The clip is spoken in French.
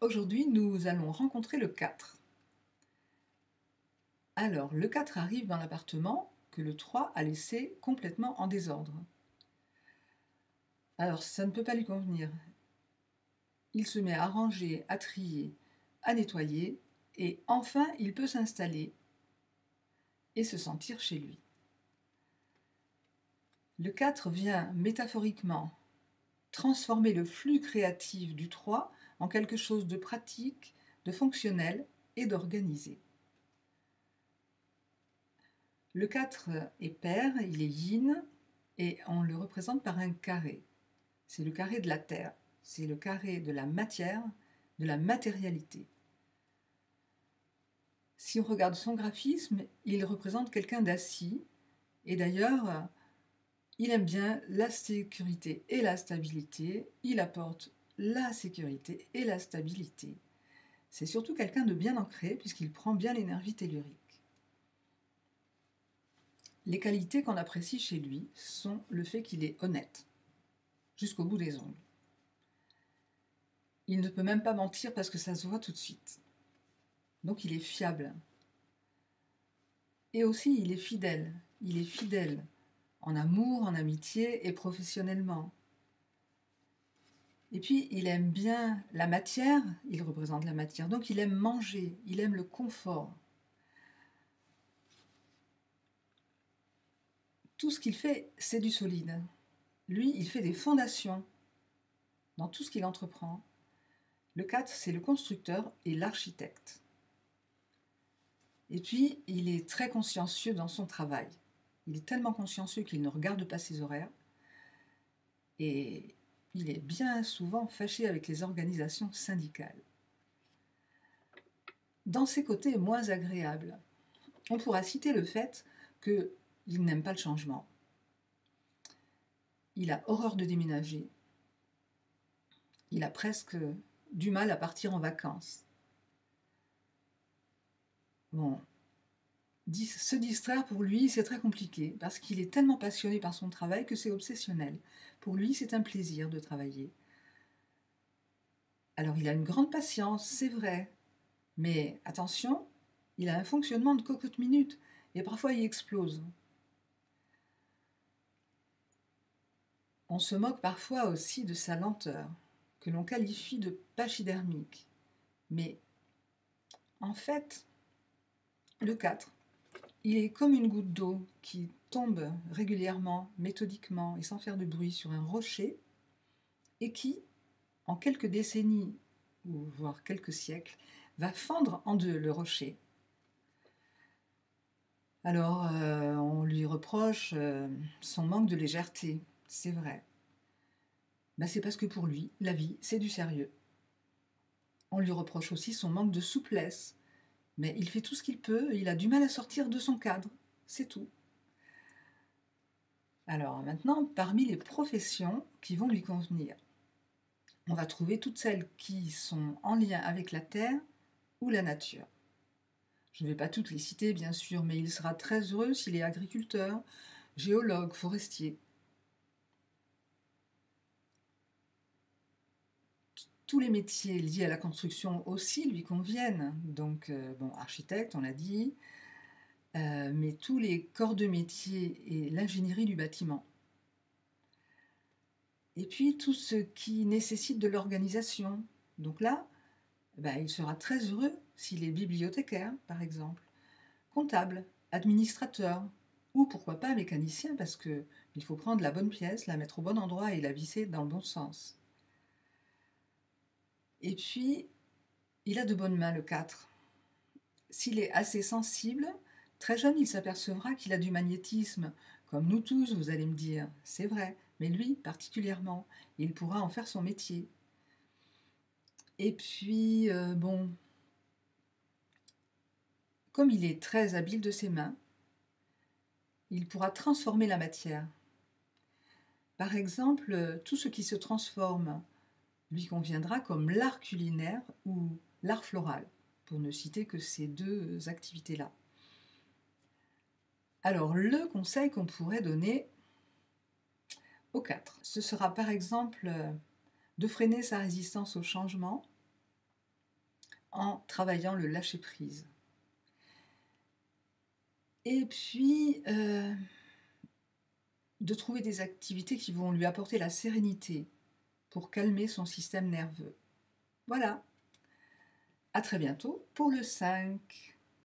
Aujourd'hui, nous allons rencontrer le 4. Alors, le 4 arrive dans l'appartement que le 3 a laissé complètement en désordre. Alors, ça ne peut pas lui convenir. Il se met à ranger, à trier, à nettoyer, et enfin, il peut s'installer et se sentir chez lui. Le 4 vient métaphoriquement transformer le flux créatif du 3 en quelque chose de pratique, de fonctionnel et d'organisé. Le 4 est pair, il est yin, et on le représente par un carré. C'est le carré de la terre, c'est le carré de la matière, de la matérialité. Si on regarde son graphisme, il représente quelqu'un d'assis, et d'ailleurs, il aime bien la sécurité et la stabilité, il apporte la sécurité et la stabilité. C'est surtout quelqu'un de bien ancré, puisqu'il prend bien l'énergie tellurique. Les qualités qu'on apprécie chez lui sont le fait qu'il est honnête, jusqu'au bout des ongles. Il ne peut même pas mentir parce que ça se voit tout de suite. Donc il est fiable. Et aussi il est fidèle. Il est fidèle en amour, en amitié et professionnellement. Et puis il aime bien la matière, il représente la matière, donc il aime manger, il aime le confort. Tout ce qu'il fait, c'est du solide. Lui, il fait des fondations dans tout ce qu'il entreprend. Le 4, c'est le constructeur et l'architecte. Et puis, il est très consciencieux dans son travail. Il est tellement consciencieux qu'il ne regarde pas ses horaires. Et il est bien souvent fâché avec les organisations syndicales. Dans ses côtés moins agréables, on pourra citer le fait qu'il n'aime pas le changement. Il a horreur de déménager. Il a presque du mal à partir en vacances. Bon, se distraire pour lui, c'est très compliqué, parce qu'il est tellement passionné par son travail que c'est obsessionnel. Pour lui, c'est un plaisir de travailler. Alors, il a une grande patience, c'est vrai, mais attention, il a un fonctionnement de cocotte-minute, et parfois il explose. On se moque parfois aussi de sa lenteur, que l'on qualifie de pachydermique. Mais en fait, le 4, il est comme une goutte d'eau qui tombe régulièrement, méthodiquement et sans faire de bruit sur un rocher, et qui, en quelques décennies, ou voire quelques siècles, va fendre en deux le rocher. Alors, on lui reproche son manque de légèreté, c'est vrai. Ben, c'est parce que pour lui, la vie, c'est du sérieux. On lui reproche aussi son manque de souplesse, mais il fait tout ce qu'il peut, et il a du mal à sortir de son cadre, c'est tout. Alors maintenant, parmi les professions qui vont lui convenir, on va trouver toutes celles qui sont en lien avec la terre ou la nature. Je ne vais pas toutes les citer, bien sûr, mais il sera très heureux s'il est agriculteur, géologue, forestier. Tous les métiers liés à la construction aussi lui conviennent. Donc, architecte, on l'a dit, mais tous les corps de métier et l'ingénierie du bâtiment. Et puis, tout ce qui nécessite de l'organisation. Donc là, il sera très heureux s'il est bibliothécaire, par exemple, comptable, administrateur, ou pourquoi pas mécanicien, parce qu'il faut prendre la bonne pièce, la mettre au bon endroit et la visser dans le bon sens. Et puis, il a de bonnes mains, le 4. S'il est assez sensible, très jeune, il s'apercevra qu'il a du magnétisme, comme nous tous, vous allez me dire. C'est vrai, mais lui, particulièrement, il pourra en faire son métier. Et puis, comme il est très habile de ses mains, il pourra transformer la matière. Par exemple, tout ce qui se transforme lui conviendra comme l'art culinaire ou l'art floral, pour ne citer que ces deux activités-là. Alors, le conseil qu'on pourrait donner au 4, ce sera par exemple de freiner sa résistance au changement, en travaillant le lâcher-prise. Et puis, de trouver des activités qui vont lui apporter la sérénité pour calmer son système nerveux. Voilà, à très bientôt pour le 5.